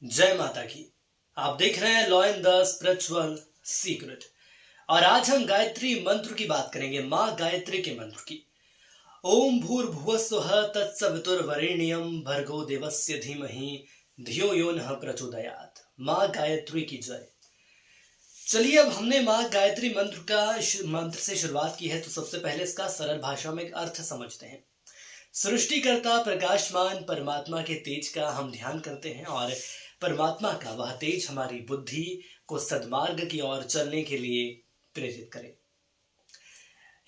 जय माता की। आप देख रहे हैं law in the spiritual secret और आज हम गायत्री मंत्र की बात करेंगे, माँ गायत्री के मंत्र की। ओम भूर्भुवस्सुः तत्सवितुर्वरेण्यं भर्गो देवस्य धीमहि धियो यो नः प्रचोदयात्। माँ गायत्री की जय। चलिए, अब हमने माँ गायत्री मंत्र से शुरुआत की है, तो सबसे पहले इसका सरल भाषा में एक अर्थ समझते हैं। सृष्टिकर्ता प्रकाशमान परमात्मा के तेज का हम ध्यान करते हैं और परमात्मा का वह तेज हमारी बुद्धि को सद्मार्ग की ओर चलने के लिए प्रेरित करे।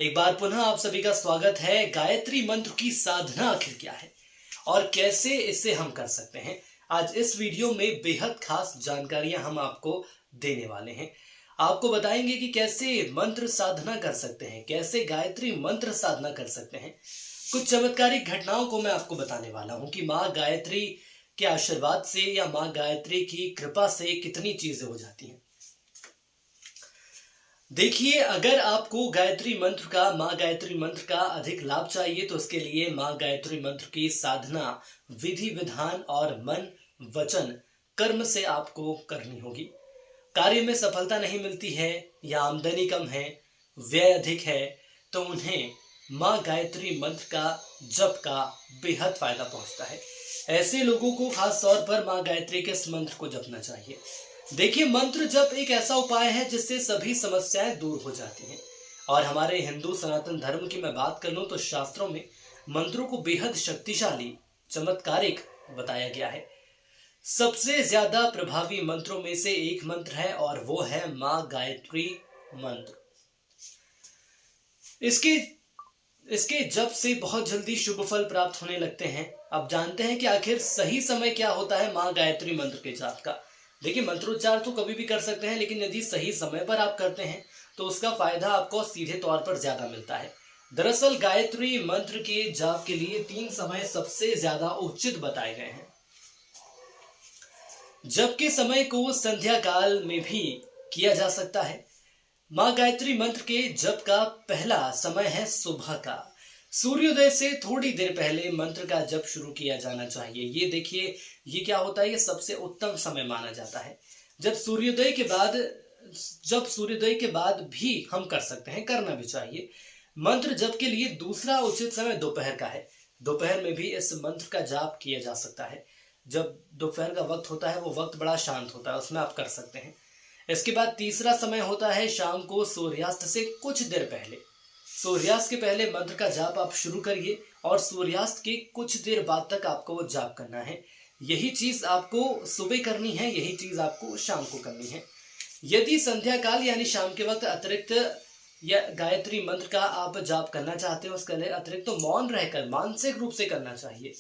एक बार पुनः आप सभी का स्वागत है। गायत्री मंत्र की साधना आखिर क्या है और कैसे इसे हम कर सकते हैं, आज इस वीडियो में बेहद खास जानकारियां हम आपको देने वाले हैं। आपको बताएंगे कि कैसे मंत्र साधना कर सकते हैं, कैसे गायत्री मंत्र साधना कर सकते हैं। कुछ चमत्कारिक घटनाओं को मैं आपको बताने वाला हूं कि माँ गायत्री के आशीर्वाद से या माँ गायत्री की कृपा से कितनी चीजें हो जाती हैं। देखिए, अगर आपको माँ गायत्री मंत्र का अधिक लाभ चाहिए तो इसके लिए माँ गायत्री मंत्र की साधना विधि विधान और मन वचन कर्म से आपको करनी होगी। कार्य में सफलता नहीं मिलती है या आमदनी कम है, व्यय अधिक है, तो उन्हें माँ गायत्री मंत्र का जप का बेहद फायदा पहुंचता है। ऐसे लोगों को खास तौर पर माँ गायत्री के इस मंत्र को जपना चाहिए। देखिए, मंत्र जप एक ऐसा उपाय है जिससे सभी समस्याएं दूर हो जाती हैं। और हमारे हिंदू सनातन धर्म की मैं बात कर लूं तो शास्त्रों में मंत्रों को बेहद शक्तिशाली चमत्कारिक बताया गया है। सबसे ज्यादा प्रभावी मंत्रों में से एक मंत्र है और वो है माँ गायत्री मंत्र। इसके जप से बहुत जल्दी शुभ फल प्राप्त होने लगते हैं। अब जानते हैं कि आखिर सही समय क्या होता है माँ गायत्री मंत्र के जाप का। देखिए, मंत्रोच्चार तो कभी भी कर सकते हैं, लेकिन यदि सही समय पर आप करते हैं तो उसका फायदा आपको सीधे तौर पर ज्यादा मिलता है। दरअसल गायत्री मंत्र के जाप के लिए 3 समय सबसे ज्यादा उचित बताए गए हैं। जप के समय को संध्या काल में भी किया जा सकता है। माँ गायत्री मंत्र के जप का पहला समय है सुबह का। सूर्योदय से थोड़ी देर पहले मंत्र का जप शुरू किया जाना चाहिए। ये देखिए, ये क्या होता है, ये सबसे उत्तम समय माना जाता है। जब सूर्योदय के बाद भी हम कर सकते हैं, करना भी चाहिए। मंत्र जप के लिए दूसरा उचित समय दोपहर का है। दोपहर में भी इस मंत्र का जाप किया जा सकता है। जब दोपहर का वक्त होता है वो वक्त बड़ा शांत होता है, उसमें आप कर सकते हैं। इसके बाद तीसरा समय होता है शाम को सूर्यास्त से कुछ देर पहले। सूर्यास्त के पहले मंत्र का जाप आप शुरू करिए और सूर्यास्त के कुछ देर बाद तक आपको वो जाप करना है। यही चीज आपको सुबह करनी है, यही चीज आपको शाम को करनी है। यदि संध्या काल यानी शाम के वक्त अतिरिक्त या गायत्री मंत्र का आप जाप करना चाहते हो, उसके लिए अतिरिक्त तो मौन रहकर मानसिक रूप से करना चाहिए।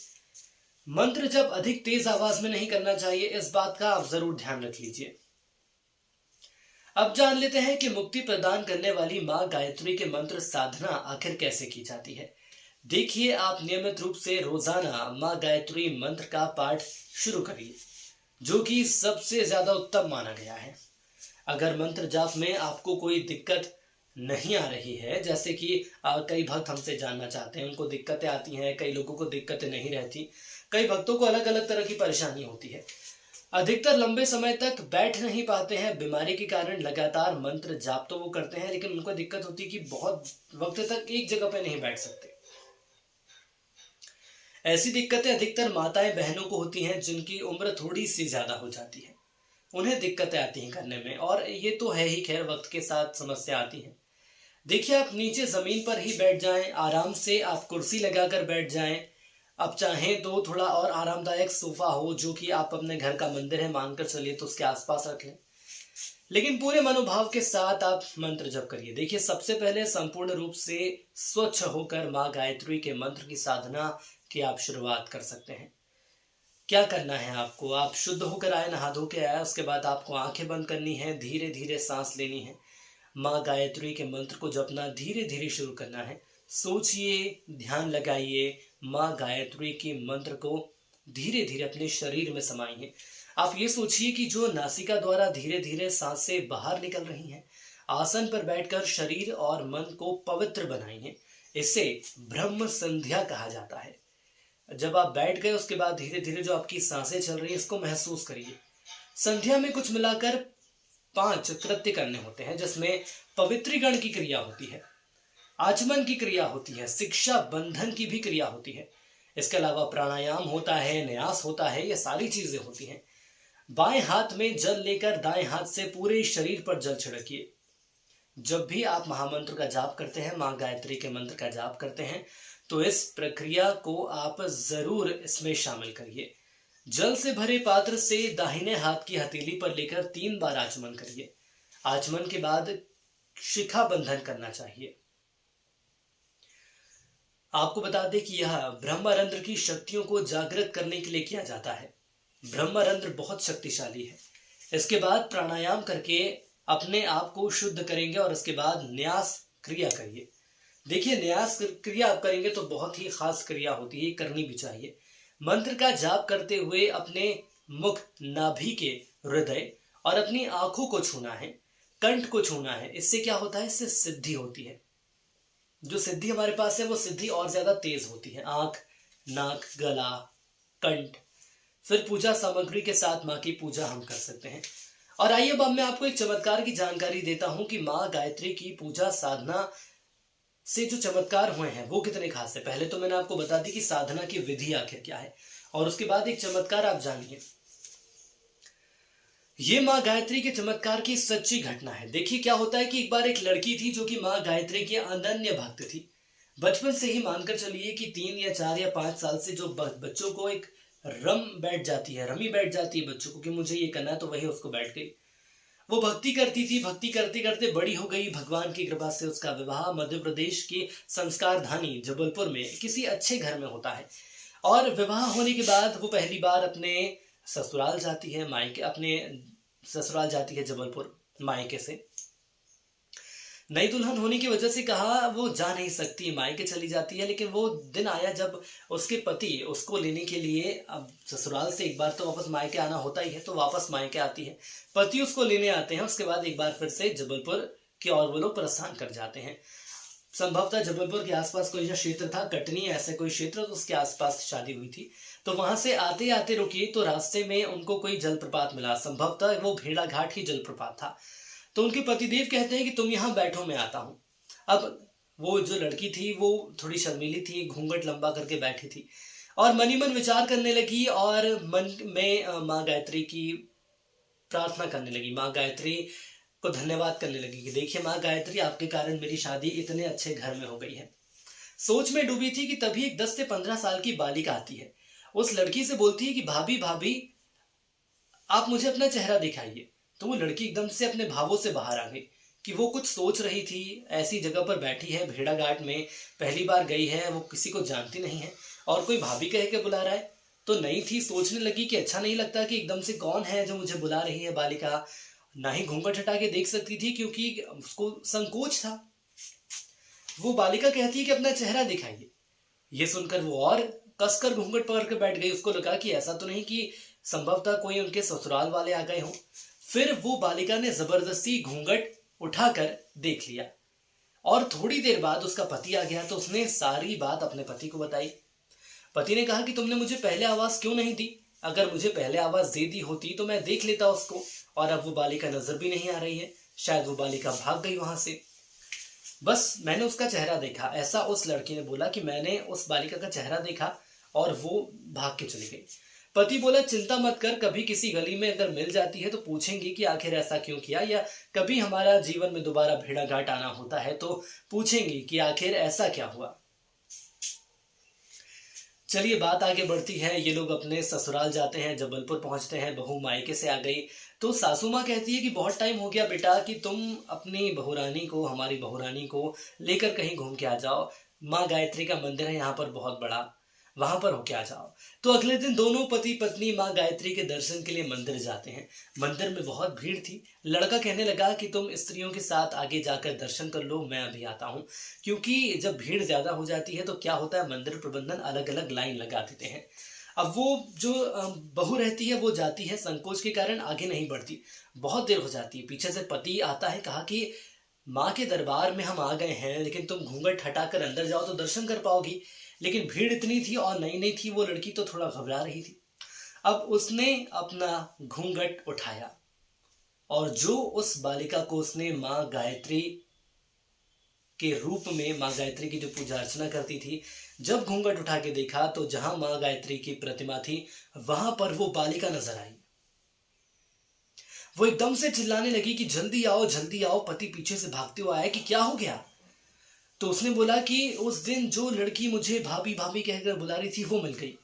मंत्र जब अधिक तेज आवाज में नहीं करना चाहिए, इस बात का आप जरूर ध्यान रख लीजिए। अब जान लेते हैं कि मुक्ति प्रदान करने वाली माँ गायत्री के मंत्र साधना आखिर कैसे की जाती है। देखिए, आप नियमित रूप से रोजाना माँ गायत्री मंत्र का पाठ शुरू करिए, जो कि सबसे ज्यादा उत्तम माना गया है। अगर मंत्र जाप में आपको कोई दिक्कत नहीं आ रही है, जैसे कि कई भक्त हमसे जानना चाहते हैं, उनको दिक्कतें आती हैं, कई लोगों को दिक्कतें नहीं रहती, कई भक्तों को अलग अलग तरह की परेशानी होती है, अधिकतर लंबे समय तक बैठ नहीं पाते हैं बीमारी के कारण। लगातार मंत्र जाप तो वो करते हैं, लेकिन उनको दिक्कत होती है कि बहुत वक्त तक एक जगह पे नहीं बैठ सकते। ऐसी दिक्कतें अधिकतर माताएं बहनों को होती हैं जिनकी उम्र थोड़ी सी ज्यादा हो जाती है, उन्हें दिक्कतें आती हैं करने में, और ये तो है ही, खैर वक्त के साथ समस्या आती है। देखिए, आप नीचे जमीन पर ही बैठ जाएं, आराम से आप कुर्सी लगाकर बैठ जाएं। आप चाहें तो थोड़ा और आरामदायक सोफा हो, जो कि आप अपने घर का मंदिर है मानकर चलिए, तो उसके आसपास रख लें, लेकिन पूरे मनोभाव के साथ आप मंत्र जप करिए। देखिए, सबसे पहले संपूर्ण रूप से स्वच्छ होकर माँ गायत्री के मंत्र की साधना की आप शुरुआत कर सकते हैं। क्या करना है आपको, आप शुद्ध होकर आए, नहा धो के आए, उसके बाद आपको आंखें बंद करनी है, धीरे धीरे सांस लेनी है, माँ गायत्री के मंत्र को जपना धीरे धीरे शुरू करना है। सोचिए, ध्यान लगाइए, माँ गायत्री के मंत्र को धीरे धीरे अपने शरीर में समाइए। आप ये सोचिए कि जो नासिका द्वारा धीरे धीरे सांसें बाहर निकल रही हैं, आसन पर बैठकर शरीर और मन को पवित्र बनाइए। इसे ब्रह्म संध्या कहा जाता है। जब आप बैठ गए, उसके बाद धीरे धीरे जो आपकी सांसें चल रही है, इसको महसूस करिए। संध्या में कुछ मिलाकर 5 कृत्य करने होते हैं, जिसमें पवित्रीकरण की क्रिया होती है, आचमन की क्रिया होती है, शिक्षा बंधन की भी क्रिया होती है। इसके अलावा प्राणायाम होता है, न्यास होता है, ये सारी चीजें होती हैं। बाएं हाथ में जल लेकर दाएं हाथ से पूरे शरीर पर जल छिड़किए। जब भी आप महामंत्र का जाप करते हैं, मां गायत्री के मंत्र का जाप करते हैं, तो इस प्रक्रिया को आप जरूर इसमें शामिल करिए। जल से भरे पात्र से दाहिने हाथ की हथेली पर लेकर 3 बार आचमन करिए। आचमन के बाद शिखा बंधन करना चाहिए। आपको बता दें कि यह ब्रह्मरंध्र की शक्तियों को जागृत करने के लिए किया जाता है। ब्रह्मरंध्र बहुत शक्तिशाली है। इसके बाद प्राणायाम करके अपने आप को शुद्ध करेंगे और उसके बाद न्यास क्रिया करिए। देखिए, न्यास क्रिया आप करेंगे तो बहुत ही खास क्रिया होती है, करनी भी चाहिए। मंत्र का जाप करते हुए अपने मुख, नाभि के हृदय और अपनी आंखों को छूना है, कंठ को छूना है। इससे क्या होता है? इससे सिद्धि होती है। जो सिद्धि हमारे पास है वो सिद्धि और ज्यादा तेज होती है। आंख, नाक, गला, कंठ। फिर पूजा सामग्री के साथ माँ की पूजा हम कर सकते हैं। और आइए अब मैं आपको एक चमत्कार की जानकारी देता हूं कि माँ गायत्री की पूजा साधना से जो चमत्कार हुए हैं वो कितने खास है। पहले तो मैंने आपको बता दी कि साधना की विधि आखिर क्या है, और उसके बाद एक चमत्कार आप जानिए। ये माँ गायत्री के चमत्कार की सच्ची घटना है। देखिए क्या होता है कि एक बार एक लड़की थी जो कि माँ गायत्री की अनन्य भक्त थी। बचपन से ही मानकर चलिए कि 3 या 4 या 5 साल से जो बच्चों को एक रमी बैठ जाती है बच्चों को कि मुझे ये करना है, तो वही उसको बैठ गई। वो भक्ति करती थी, भक्ति करते करते बड़ी हो गई। भगवान की कृपा से उसका विवाह मध्य प्रदेश के संस्कार धानी जबलपुर में किसी अच्छे घर में होता है। और विवाह होने के बाद वो पहली बार अपने ससुराल जाती है, मायके अपने ससुराल जाती है जबलपुर मायके से। नई दुल्हन होने की वजह से कहा वो जा नहीं सकती, मायके चली जाती है। लेकिन वो दिन आया जब उसके पति उसको लेने के लिए, अब ससुराल से एक बार तो वापस मायके आना होता ही है, तो वापस मायके आती है, पति उसको लेने आते हैं। उसके बाद एक बार फिर से जबलपुर की ओर वो लोग प्रस्थान कर जाते हैं। संभवतः जबलपुर के आसपास कोई क्षेत्र था, कटनी ऐसे कोई क्षेत्र, तो उसके आसपास शादी हुई थी। तो वहां से आते आते रुकी तो रास्ते में उनको कोई जलप्रपात मिला। संभवतः वो भेड़ा घाट ही जलप्रपात था। तो उनके पतिदेव कहते हैं कि तुम यहाँ बैठो, मैं आता हूँ। अब वो जो लड़की थी वो थोड़ी शर्मीली थी, घूंघट लंबा करके बैठी थी और मनी मन विचार करने लगी और मन में माँ गायत्री की प्रार्थना करने लगी, माँ गायत्री को धन्यवाद करने लगी कि देखिए माँ गायत्री, आपके कारण मेरी शादी इतने अच्छे घर में हो गई है। सोच में डूबी थी कि तभी एक 10 से 15 साल की बालिका आती है। उस लड़की से बोलती है कि भाभी भाभी आप मुझे अपना चेहरा दिखाइए। तो वो लड़की एकदम से अपने भावों से बाहर आ गई कि वो कुछ सोच रही थी। ऐसी जगह पर बैठी है, भेड़ा घाट में पहली बार गई है, वो किसी को जानती नहीं है और कोई भाभी कह के बुला रहा है। तो नई थी, सोचने लगी कि अच्छा नहीं लगता कि एकदम से कौन है जो मुझे बुला रही है बालिका। ना ही घूंघट हटा के देख सकती थी क्योंकि उसको संकोच था। वो बालिका कहती है कि अपना चेहरा दिखाइए। ये सुनकर वो और कसकर घूंघट पकड़ कर बैठ गई। उसको लगा कि ऐसा तो नहीं कि संभवतः कोई उनके ससुराल वाले आ गए हों। फिर वो बालिका ने जबरदस्ती घूंघट उठाकर देख लिया और थोड़ी देर बाद उसका पति आ गया। तो उसने सारी बात अपने पति को बताई। पति ने कहा कि तुमने मुझे पहले आवाज क्यों नहीं दी? अगर मुझे पहले आवाज दे दी होती तो मैं देख लेता उसको। और अब वो बालिका नजर भी नहीं आ रही है, शायद वो बालिका भाग गई वहां से। बस मैंने उसका चेहरा देखा, ऐसा उस लड़की ने बोला कि मैंने उस बालिका का चेहरा देखा और वो भाग के चली गई। पति बोला चिंता मत कर, कभी किसी गली में अगर मिल जाती है तो पूछेंगी कि आखिर ऐसा क्यों किया, या कभी हमारा जीवन में दोबारा भेड़ा घाट आना होता है तो पूछेंगी कि आखिर ऐसा क्या हुआ। चलिए बात आगे बढ़ती है। ये लोग अपने ससुराल जाते हैं, जबलपुर पहुंचते हैं, बहू मायके से आ गई। तो सासू माँ कहती है कि बहुत टाइम हो गया बेटा कि तुम अपनी बहुरानी को, हमारी बहुरानी को लेकर कहीं घूम के आ जाओ। माँ गायत्री का मंदिर है यहाँ पर बहुत बड़ा, वहां पर होके आ जाओ। तो अगले दिन दोनों पति पत्नी माँ गायत्री के दर्शन के लिए मंदिर जाते हैं। मंदिर में बहुत भीड़ थी। लड़का कहने लगा कि तुम स्त्रियों के साथ आगे जाकर दर्शन कर लो, मैं अभी आता हूँ। क्योंकि जब भीड़ ज्यादा हो जाती है तो क्या होता है, मंदिर प्रबंधन अलग अलग लाइन लगा देते हैं। अब वो जो बहू रहती है वो जाती है, संकोच के कारण आगे नहीं बढ़ती, बहुत देर हो जाती है। पीछे से पति आता है, कहा कि माँ के दरबार में हम आ गए हैं, लेकिन तुम घूंघट हटाकर अंदर जाओ तो दर्शन कर पाओगी। लेकिन भीड़ इतनी थी और नई नई थी वो लड़की, तो थोड़ा घबरा रही थी। अब उसने अपना घूंघट उठाया और जो उस बालिका को उसने माँ गायत्री के रूप में, माँ गायत्री की जो पूजा अर्चना करती थी, जब घूंघट उठा के देखा तो जहां माँ गायत्री की प्रतिमा थी वहां पर वो बालिका नजर आई। वो एकदम से चिल्लाने लगी कि जल्दी आओ, पति पीछे से भागते हुए आया कि क्या हो गया। तो उसने बोला कि उस दिन जो लड़की मुझे भाभी भाभी कहकर बुला रही थी वो मिल गई।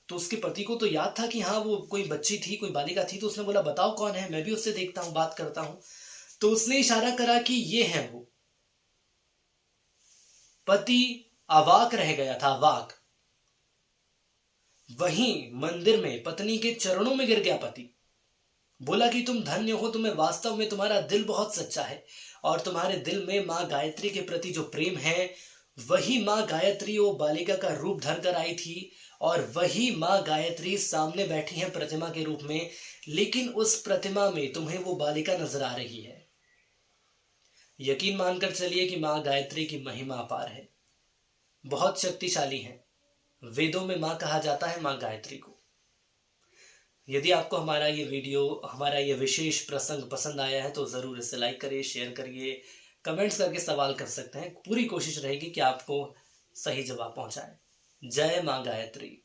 तो उसके पति को तो याद था कि हाँ वो कोई बच्ची थी, कोई बालिका थी। तो उसने बोला बताओ कौन है, मैं भी उससे देखता हूँ, बात करता हूँ। तो उसने इशारा करा कि ये है वो। पति अवाक रह गया था, अवाक। वहीं मंदिर में पत्नी के चरणों में गिर गया पति। बोला कि तुम धन्य हो, तुम्हें वास्तव में तुम्हारा दिल बहुत सच्चा है और तुम्हारे दिल में माँ गायत्री के प्रति जो प्रेम है, वही माँ गायत्री वो बालिका का रूप धर कर आई थी और वही माँ गायत्री सामने बैठी है प्रतिमा के रूप में, लेकिन उस प्रतिमा में तुम्हें वो बालिका नजर आ रही है। यकीन मानकर चलिए कि माँ गायत्री की महिमा अपार है, बहुत शक्तिशाली है। वेदों में माँ कहा जाता है, माँ गायत्री को। यदि आपको हमारा ये वीडियो, हमारा ये विशेष प्रसंग पसंद आया है तो ज़रूर इसे लाइक करिए, शेयर करिए, कमेंट्स करके सवाल कर सकते हैं। पूरी कोशिश रहेगी कि आपको सही जवाब पहुंचाएं। जय माँ गायत्री।